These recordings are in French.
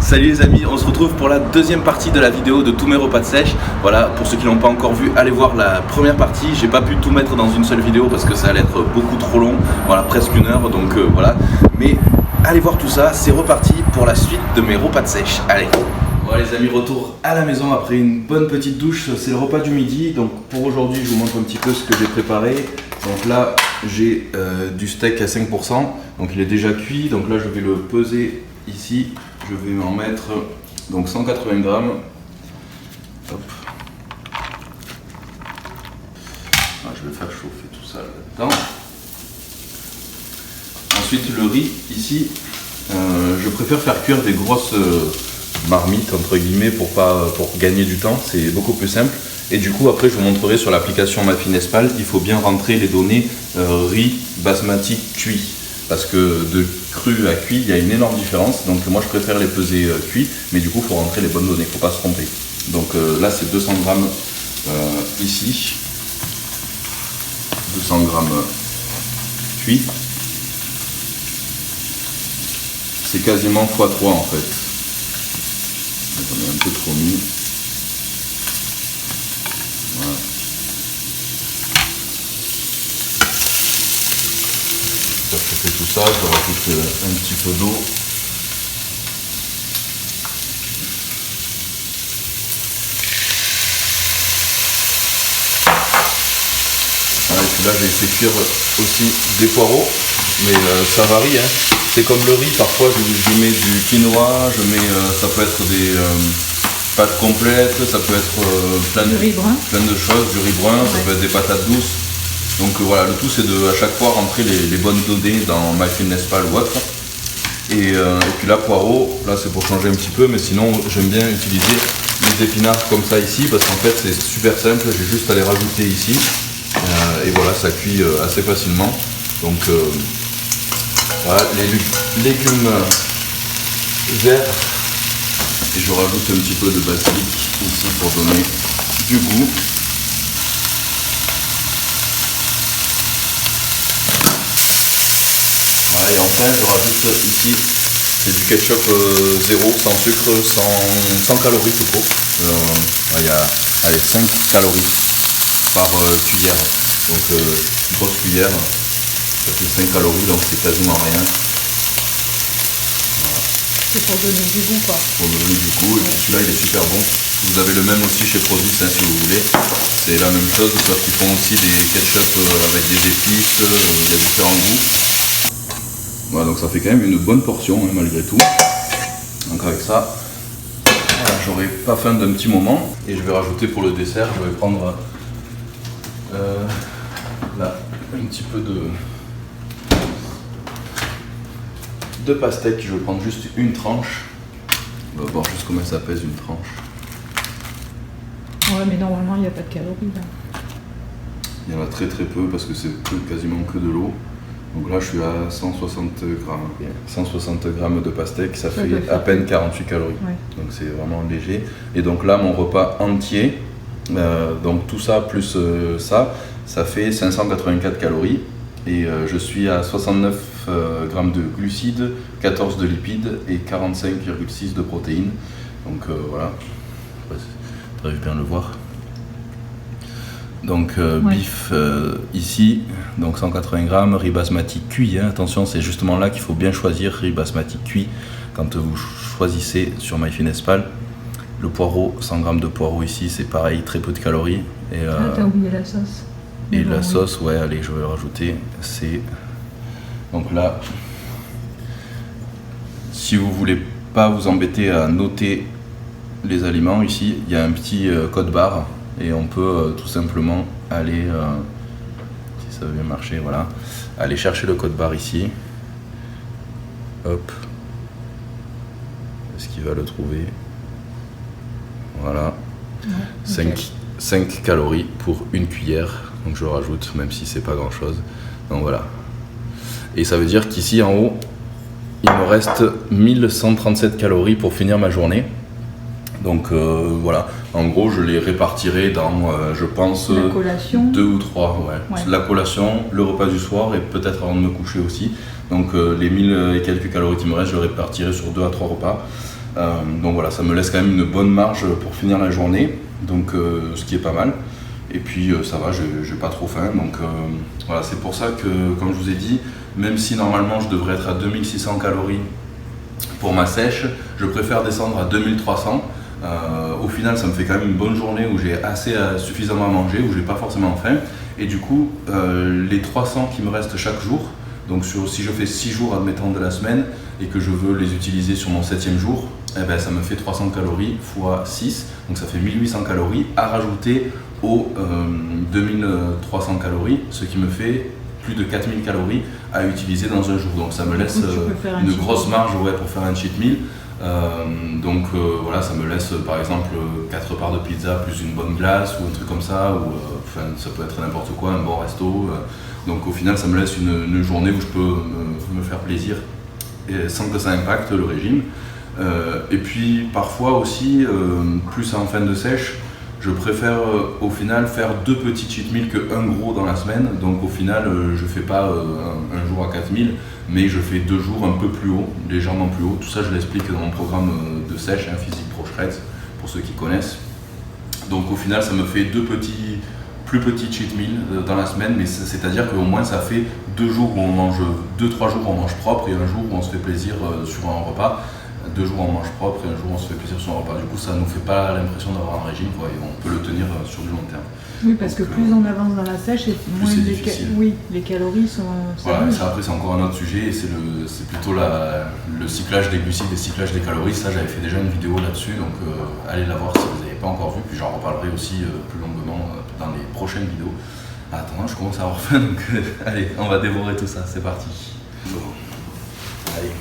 Salut les amis, on se retrouve pour la deuxième partie de la vidéo de tous mes repas de sèche. Voilà, pour ceux qui l'ont pas encore vu, allez voir la première partie. J'ai pas pu tout mettre dans une seule vidéo parce que ça allait être beaucoup trop long, voilà, presque une heure, donc voilà. Mais allez voir tout ça, c'est reparti pour la suite de mes repas de sèche. Allez. Voilà les amis, retour à la maison après une bonne petite douche. C'est le repas du midi, donc pour aujourd'hui je vous montre un petit peu ce que j'ai préparé. Donc là j'ai du steak à 5%, donc il est déjà cuit, donc là je vais le peser ici. Je vais m'en mettre donc 180 grammes. Hop. Ah, je vais faire chauffer tout ça là-dedans. Ensuite le riz ici, je préfère faire cuire des grosses marmites entre guillemets pour gagner du temps, c'est beaucoup plus simple. Et du coup après je vous montrerai sur l'application MyFitnessPal, il faut bien rentrer les données riz basmati cuit. Parce que de cru à cuit, il y a une énorme différence. Donc moi je préfère les peser cuits, mais du coup il faut rentrer les bonnes données, il ne faut pas se tromper. Donc là c'est 200 grammes ici. 200 grammes cuits. C'est quasiment x3 en fait. J'en ai un peu trop mis. Voilà. Je fais tout ça, je rajoute un petit peu d'eau. Voilà, et puis là j'ai fait cuire aussi des poireaux, mais ça varie, hein. C'est comme le riz, parfois je mets du quinoa, ça peut être des pâtes complètes, ça peut être plein de choses, du riz brun, ouais. Ça peut être des patates douces. Donc voilà, le tout c'est de à chaque fois rentrer les bonnes données dans MyFitnessPal ou autre. Et puis là, poireaux, là c'est pour changer un petit peu, mais sinon j'aime bien utiliser les épinards comme ça ici, parce qu'en fait c'est super simple, j'ai juste à les rajouter ici. Et voilà, ça cuit assez facilement. Donc voilà, les légumes verts. Et je rajoute un petit peu de basilic ici pour donner du goût. Et enfin je rajoute ici, c'est du ketchup zéro, sans sucre, sans calories tout court. Il y a 5 calories par cuillère, donc une grosse cuillère, ça fait 5 calories, donc c'est quasiment rien. Voilà. C'est pour donner du goût quoi. Pour donner du goût, et puis celui-là il est super bon. Vous avez le même aussi chez Produce hein, si vous voulez. C'est la même chose, sauf qu'ils font aussi des ketchup avec des épices, il y a différents goûts. Voilà, donc ça fait quand même une bonne portion hein, malgré tout. Donc avec ça, voilà, j'aurai pas faim d'un petit moment. Et je vais rajouter pour le dessert, je vais prendre là un petit peu de pastèque. Je vais prendre juste une tranche. On va voir juste combien ça pèse une tranche. Ouais, mais normalement il n'y a pas de calories là. Il y en a très peu parce que c'est quasiment que de l'eau. Donc là je suis à 160 grammes. 160 grammes de pastèque, ça fait à peine 48 calories. Ouais. Donc c'est vraiment léger. Et donc là mon repas entier, donc tout ça plus ça fait 584 calories. Et je suis à 69 grammes de glucides, 14 de lipides et 45,6 de protéines. Donc voilà, vous arrivez bien à le voir. Donc bif ici, donc 180 grammes, riz basmati cuit, hein. Attention c'est justement là qu'il faut bien choisir, riz basmati cuit, quand vous choisissez sur MyFitnessPal. Le poireau, 100 grammes de poireau ici, c'est pareil, très peu de calories. Et, t'as oublié la sauce. Et la sauce, ouais allez je vais le rajouter, c'est... Donc là, si vous voulez pas vous embêter à noter les aliments, ici il y a un petit code barre. Et on peut tout simplement aller, si ça veut bien marcher, voilà, aller chercher le code barre ici. Hop. Est-ce qu'il va le trouver? Voilà. Ouais, okay. 5 calories pour une cuillère. Donc je le rajoute, même si c'est pas grand chose. Donc voilà. Et ça veut dire qu'ici en haut, il me reste 1137 calories pour finir ma journée. Donc voilà, en gros je les répartirai dans, je pense, 2 ou 3. Ouais. La collation, le repas du soir et peut-être avant de me coucher aussi. Donc les 1000 et quelques calories qui me restent, je les répartirai sur 2 à 3 repas. Donc voilà, ça me laisse quand même une bonne marge pour finir la journée, donc ce qui est pas mal. Et puis ça va, j'ai pas trop faim, donc voilà, c'est pour ça que, comme je vous ai dit, même si normalement je devrais être à 2600 calories pour ma sèche, je préfère descendre à 2300. Au final, ça me fait quand même une bonne journée où j'ai suffisamment à manger, où j'ai pas forcément faim. Et du coup, les 300 qui me restent chaque jour, donc si je fais 6 jours admettons de la semaine et que je veux les utiliser sur mon 7e jour, eh ben, ça me fait 300 calories x 6, donc ça fait 1800 calories à rajouter aux 2300 calories, ce qui me fait plus de 4000 calories à utiliser dans un jour. Donc ça me laisse une grosse marge pour faire un cheat meal. Voilà, ça me laisse par exemple 4 parts de pizza plus une bonne glace ou un truc comme ça, ou ça peut être n'importe quoi, un bon resto. Donc au final, ça me laisse une journée où je peux me faire plaisir et sans que ça impacte le régime. Et puis parfois aussi, plus en fin de sèche, je préfère au final faire 2 petits cheat meals que un gros dans la semaine. Donc au final, je fais pas un jour à 4000, mais je fais 2 jours un peu plus haut, légèrement plus haut. Tout ça, je l'explique dans mon programme de sèche, Physique Pro Shred, pour ceux qui connaissent. Donc au final, ça me fait 2 plus petits cheat meals dans la semaine, mais c'est-à-dire qu'au moins ça fait 2 jours où on mange, 2-3 jours où on mange propre et un jour où on se fait plaisir sur un repas. 2 jours on mange propre et un jour on se fait plaisir sur un repas. Du coup, ça nous fait pas l'impression d'avoir un régime, et on peut le tenir sur du long terme. Oui, parce que plus on avance dans la sèche, et moins les calories sont... Voilà, après c'est encore un autre sujet, et c'est plutôt le cyclage des glucides et le cyclage des calories. Ça, j'avais fait déjà une vidéo là-dessus, donc allez la voir si vous n'avez pas encore vu, puis j'en reparlerai aussi plus longuement dans les prochaines vidéos. Attends, je commence à avoir faim, donc allez, on va dévorer tout ça, c'est parti. Bon. Allez.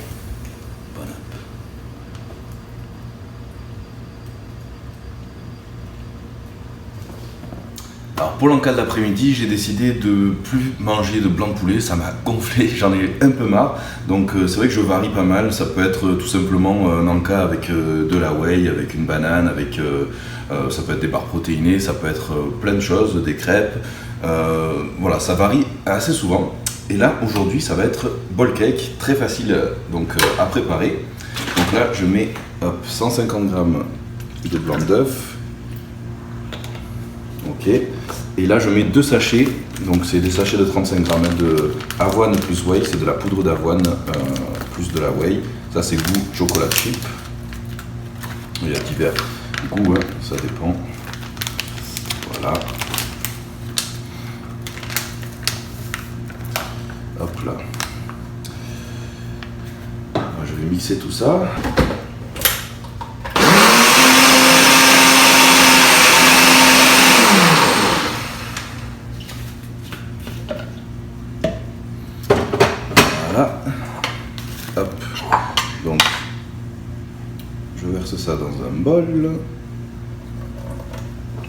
Alors pour l'encas de l'après-midi, j'ai décidé de plus manger de blanc de poulet, ça m'a gonflé, j'en ai un peu marre. Donc c'est vrai que je varie pas mal, ça peut être tout simplement un encas avec de la whey, avec une banane, ça peut être des barres protéinées, ça peut être plein de choses, des crêpes. Voilà, ça varie assez souvent. Et là aujourd'hui ça va être bowl cake, très facile à préparer. Donc là je mets 150 g de blanc d'œuf. Ok, et là je mets 2 sachets, donc c'est des sachets de 35 g de avoine plus whey, c'est de la poudre d'avoine plus de la whey. Ça c'est goût chocolat chip. Il y a divers goûts, hein, ça dépend. Voilà. Hop là. Je vais mixer tout ça. Hop, donc je verse ça dans un bol,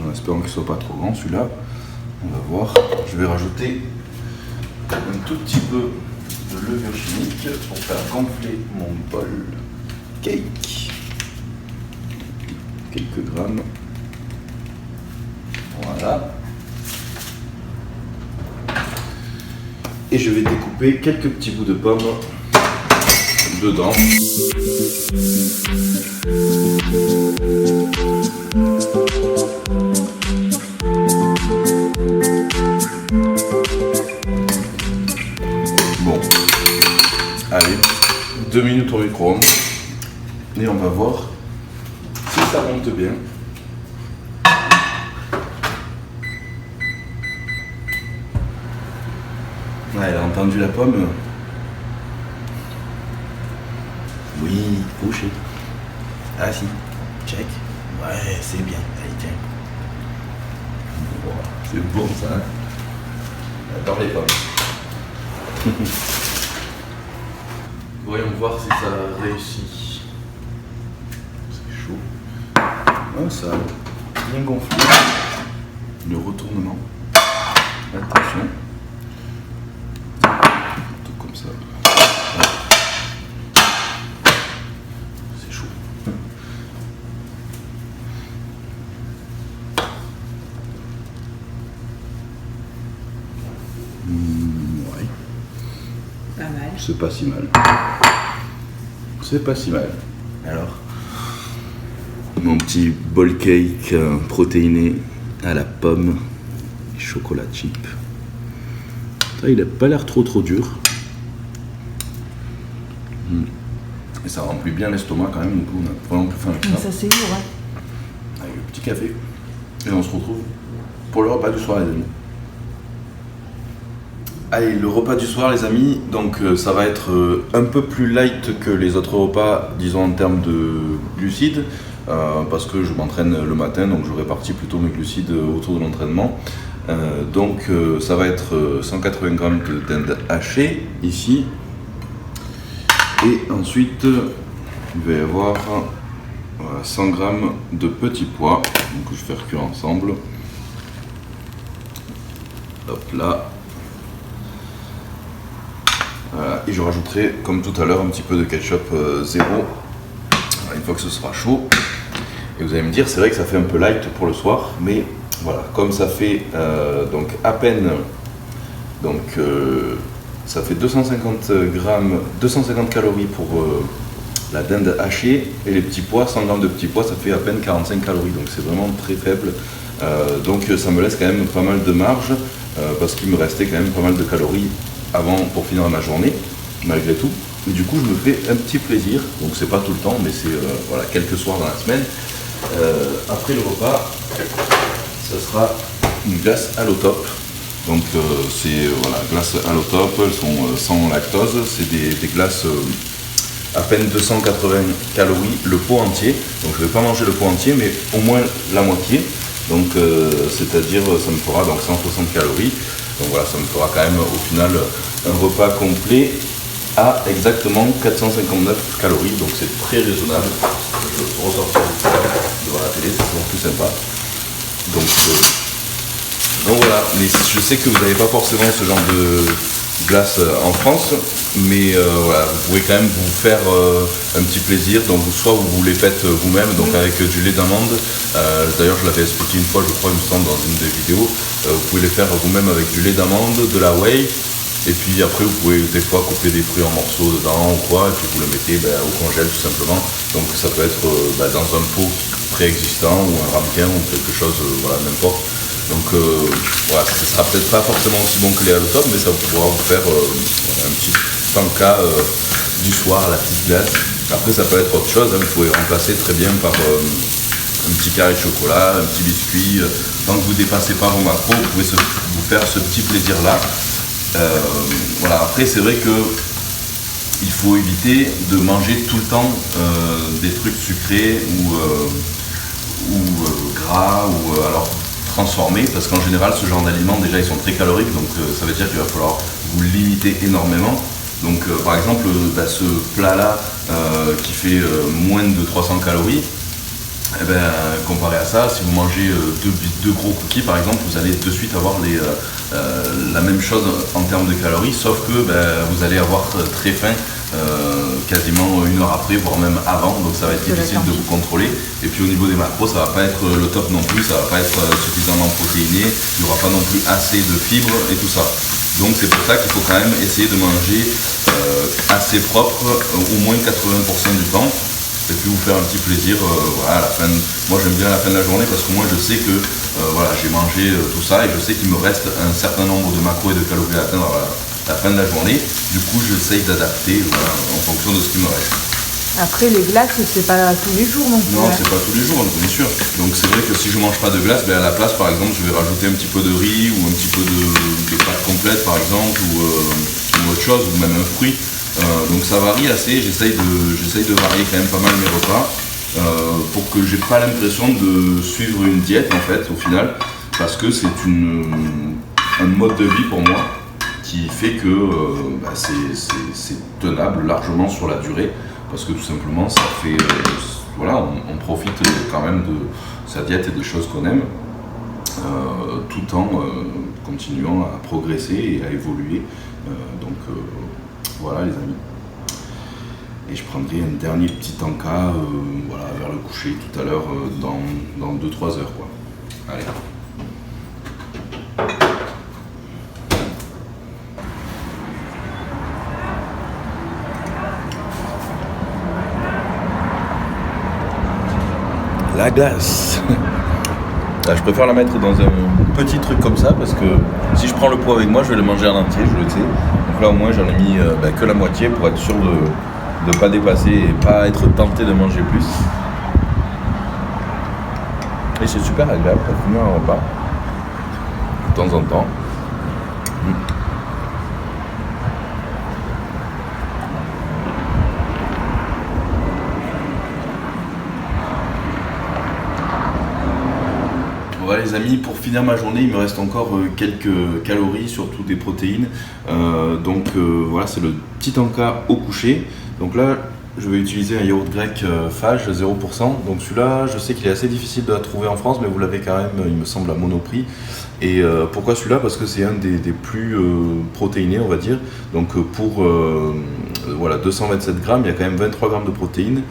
en espérant qu'il ne soit pas trop grand celui-là, on va voir. Je vais rajouter un tout petit peu de levure chimique pour faire gonfler mon bol cake, quelques grammes, voilà. Et je vais découper quelques petits bouts de pommes dedans. Bon, allez, 2 minutes au micro-ondes et on va voir si ça monte bien. Ouais, elle a entendu la pomme. Oui, couché. Ah si, check. Ouais, c'est bien. Allez, tiens. Bon, c'est bon ça. Hein. J'adore les pommes. Voyons voir si ça réussit. C'est chaud. Oh, ça a bien gonflé. Le retournement. Attention. Tout comme ça. C'est chaud. Ouais. Pas mal. C'est pas si mal. C'est pas si mal. Alors, Mon petit bol cake protéiné à la pomme et chocolat chip. Ça, il n'a pas l'air trop dur. Et ça remplit bien l'estomac quand même, du coup on a vraiment plus faim avec ça. Ça c'est lourd, hein. Avec le petit café. Et on se retrouve pour le repas du soir, les amis. Allez, le repas du soir, les amis, donc ça va être un peu plus light que les autres repas, disons en termes de glucides, parce que je m'entraîne le matin, donc je répartis plutôt mes glucides autour de l'entraînement. Donc ça va être 180 g de dinde hachée, ici. Et ensuite, il va y avoir 100 g de petits pois, donc je vais faire cuire ensemble. Hop là. Voilà. Et je rajouterai, comme tout à l'heure, un petit peu de ketchup zéro, une fois que ce sera chaud. Et vous allez me dire, c'est vrai que ça fait un peu light pour le soir, mais voilà, comme ça fait donc à peine, donc ça fait 250 grammes, 250 calories pour la dinde hachée, et les petits pois, 100 grammes de petits pois, ça fait à peine 45 calories, donc c'est vraiment très faible. Donc ça me laisse quand même pas mal de marge, parce qu'il me restait quand même pas mal de calories avant pour finir ma journée, malgré tout. Et du coup, je me fais un petit plaisir, donc c'est pas tout le temps, mais c'est voilà, quelques soirs dans la semaine. Après le repas, ça sera une glace Allotop. Donc c'est voilà, glace Allotop, elles sont sans lactose, c'est des glaces à peine 280 calories le pot entier. Donc je vais pas manger le pot entier, mais au moins la moitié. Donc c'est-à-dire ça me fera donc 160 calories. Donc voilà, ça me fera quand même au final un repas complet à exactement 459 calories. Donc c'est très raisonnable. Je vais ressortir devant la télé, c'est toujours plus sympa. Donc voilà, mais je sais que vous n'avez pas forcément ce genre de glace en France, mais voilà, vous pouvez quand même vous faire un petit plaisir. Donc soit vous les faites vous-même, donc avec du lait d'amande. D'ailleurs je l'avais expliqué une fois, je crois, il me semble, dans une des vidéos. Vous pouvez les faire vous-même avec du lait d'amande, de la whey, et puis après vous pouvez des fois couper des fruits en morceaux dedans ou quoi, et puis vous le mettez au congèle tout simplement. Donc ça peut être dans un pot préexistant ou un ramequin ou quelque chose, voilà, n'importe. Donc voilà, ça sera peut-être pas forcément aussi bon que les Allotop, mais ça pourra vous faire un petit tanka du soir à la petite glace. Après ça peut être autre chose, hein, vous pouvez remplacer très bien par un petit carré de chocolat, un petit biscuit. Tant que vous ne dépassez pas vos macros, vous pouvez vous faire ce petit plaisir là. Voilà, après c'est vrai que il faut éviter de manger tout le temps des trucs sucrés ou gras ou alors transformés, parce qu'en général ce genre d'aliments déjà ils sont très caloriques, donc ça veut dire qu'il va falloir vous limiter énormément. Donc par exemple ce plat là qui fait moins de 300 calories, eh ben, comparé à ça, si vous mangez deux gros cookies par exemple, vous allez de suite avoir la même chose en termes de calories, sauf que vous allez avoir très faim quasiment une heure après, voire même avant, donc ça va être difficile de vous contrôler. Et puis au niveau des macros, ça va pas être le top non plus, ça va pas être suffisamment protéiné, il n'y aura pas non plus assez de fibres et tout ça. Donc c'est pour ça qu'il faut quand même essayer de manger assez propre, au moins 80% du temps. Et puis vous faire un petit plaisir voilà, à la fin. Moi j'aime bien à la fin de la journée parce que moi je sais que voilà, j'ai mangé tout ça et je sais qu'il me reste un certain nombre de macros et de calories à atteindre à la fin de la journée. Du coup j'essaye d'adapter voilà, en fonction de ce qui me reste. Après les glaces c'est pas tous les jours non plus. Non, c'est pas tous les jours, bien sûr. Donc c'est vrai que si je mange pas de glace, à la place par exemple je vais rajouter un petit peu de riz ou un petit peu de pâte complète par exemple ou autre chose, ou même un fruit. Donc ça varie assez, j'essaye de varier quand même pas mal mes repas pour que j'ai pas l'impression de suivre une diète en fait au final, parce que c'est un mode de vie pour moi qui fait que c'est tenable largement sur la durée, parce que tout simplement ça fait voilà, on profite quand même de sa diète et des choses qu'on aime tout en continuant à progresser et à évoluer. Voilà les amis. Et je prendrai un dernier petit tanka voilà, vers le coucher tout à l'heure dans 2-3 heures quoi. Allez. la glace. Là, je préfère la mettre dans un petit truc comme ça parce que si je prends le pot avec moi, je vais le manger en entier, je le sais. Donc là au moins j'en ai mis que la moitié pour être sûr de ne pas dépasser et pas être tenté de manger plus. Et c'est super agréable pour finir un repas de temps en temps. Voilà les amis, pour finir ma journée, il me reste encore quelques calories, surtout des protéines. Voilà, c'est le petit encas au coucher. Donc là, je vais utiliser un yaourt grec Fage 0%. Donc celui-là, je sais qu'il est assez difficile de la trouver en France, mais vous l'avez quand même, il me semble, à Monoprix. Et pourquoi celui-là? Parce que c'est un des plus protéinés, on va dire. Donc pour 227 grammes, il y a quand même 23 grammes de protéines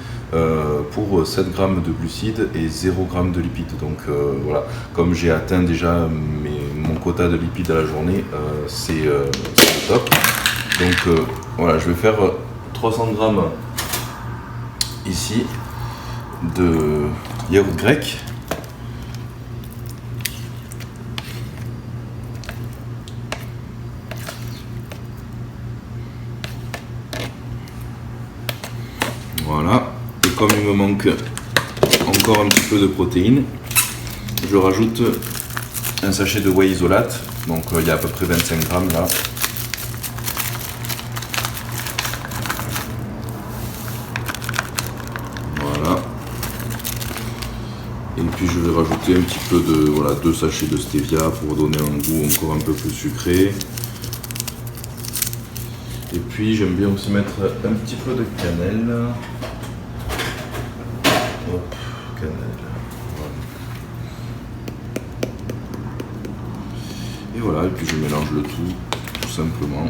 pour 7 grammes de glucides et 0 grammes de lipides. Donc voilà, comme j'ai atteint déjà mon quota de lipides à la journée, c'est le top. Donc voilà, je vais faire 300 grammes ici de yaourt grec. Voilà, et comme il me manque encore un petit peu de protéines, je rajoute un sachet de whey isolate, donc il y a à peu près 25 grammes là. Voilà. Et puis je vais rajouter un petit peu de 2 sachets de stevia pour donner un goût encore un peu plus sucré. Et puis j'aime bien aussi mettre un petit peu de cannelle. Hop, cannelle. Voilà. Et voilà, et puis je mélange le tout simplement.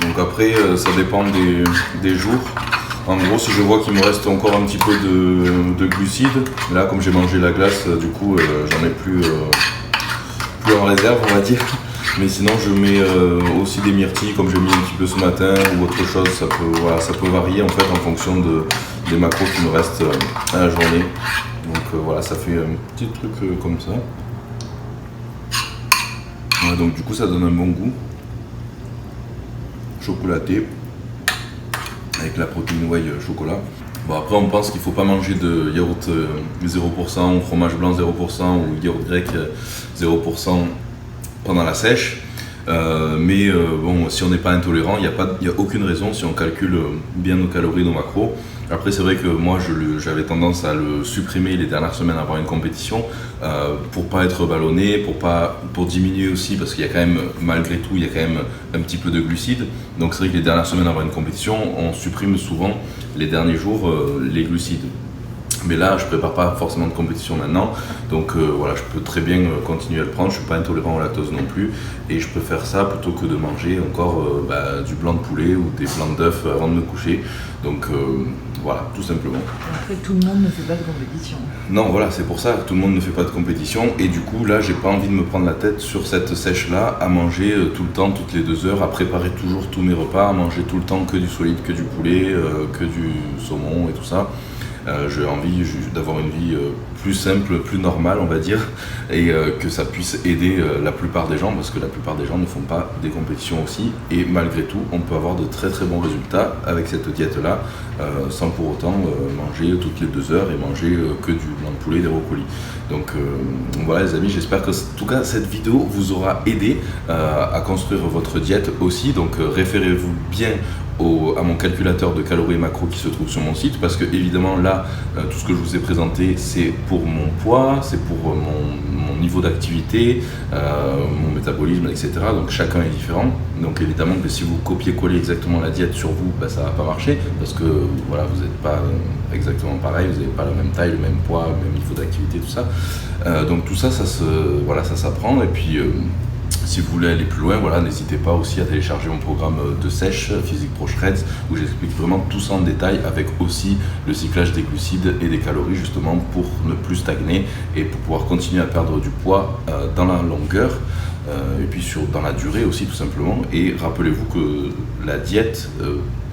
Donc après, ça dépend des jours. En gros, si je vois qu'il me reste encore un petit peu de glucides, là comme j'ai mangé la glace, du coup j'en ai plus en réserve, on va dire. Mais sinon je mets aussi des myrtilles comme j'ai mis un petit peu ce matin ou autre chose, ça peut varier en fait en fonction des macros qui me restent à la journée. Donc voilà, ça fait un petit truc comme ça. Voilà, donc du coup ça donne un bon goût. Chocolaté. Avec la protéine whey chocolat. Bon, après on pense qu'il ne faut pas manger de yaourt 0% ou fromage blanc 0% ou yaourt grec 0% pendant la sèche. Bon, si on n'est pas intolérant, il n'y a aucune raison si on calcule bien nos calories, nos macros. Après c'est vrai que moi j'avais tendance à le supprimer les dernières semaines avant une compétition pour pas être ballonné, pour diminuer aussi parce qu'il y a quand même, malgré tout, il y a quand même un petit peu de glucides. Donc c'est vrai que les dernières semaines avant une compétition, on supprime souvent les derniers jours les glucides. Mais là, je prépare pas forcément de compétition maintenant, donc voilà, je peux très bien continuer à le prendre. Je suis pas intolérant au lactose non plus, et je préfère ça plutôt que de manger encore du blanc de poulet ou des blancs d'œufs avant de me coucher. Donc voilà, tout simplement. Après, tout le monde ne fait pas de compétition. Non, voilà, c'est pour ça que tout le monde ne fait pas de compétition, et du coup, là, j'ai pas envie de me prendre la tête sur cette sèche-là, à manger tout le temps, toutes les 2 heures, à préparer toujours tous mes repas, à manger tout le temps que du solide, que du poulet, que du saumon et tout ça. J'ai envie d'avoir une vie plus simple, plus normale on va dire, et que ça puisse aider la plupart des gens, parce que la plupart des gens ne font pas des compétitions aussi, et malgré tout on peut avoir de très très bons résultats avec cette diète là, sans pour autant manger toutes les 2 heures et manger que du blanc de poulet et des brocolis. Donc voilà les amis, j'espère que en tout cas cette vidéo vous aura aidé à construire votre diète aussi. Donc référez-vous bien à mon calculateur de calories et macros qui se trouve sur mon site, parce que évidemment là tout ce que je vous ai présenté c'est pour mon poids, c'est pour mon niveau d'activité, mon métabolisme, etc. Donc chacun est différent, donc évidemment que si vous copiez-collez exactement la diète sur vous, ça va pas marcher, parce que voilà, vous n'êtes pas exactement pareil, vous n'avez pas la même taille, le même poids, le même niveau d'activité, tout ça. Donc tout ça, ça s'apprend, et puis Si vous voulez aller plus loin, voilà, n'hésitez pas aussi à télécharger mon programme de sèche, Physique Pro Shreds, où j'explique vraiment tout ça en détail, avec aussi le cyclage des glucides et des calories, justement pour ne plus stagner et pour pouvoir continuer à perdre du poids dans la longueur et puis dans la durée aussi tout simplement. Et rappelez-vous que la diète,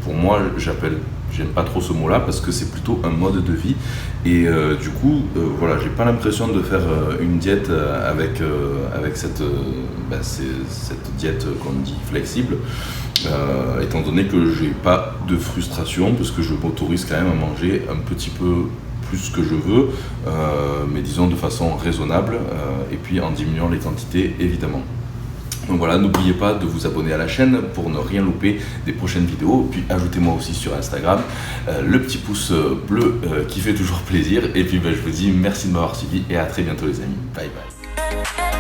pour moi, j'aime pas trop ce mot-là parce que c'est plutôt un mode de vie et du coup voilà, j'ai pas l'impression de faire une diète avec cette diète qu'on dit flexible, étant donné que j'ai pas de frustration parce que je m'autorise quand même à manger un petit peu plus que je veux, mais disons de façon raisonnable et puis en diminuant les quantités évidemment. Donc voilà, n'oubliez pas de vous abonner à la chaîne pour ne rien louper des prochaines vidéos. Puis ajoutez-moi aussi sur Instagram le petit pouce bleu qui fait toujours plaisir. Et puis je vous dis merci de m'avoir suivi et à très bientôt les amis. Bye bye.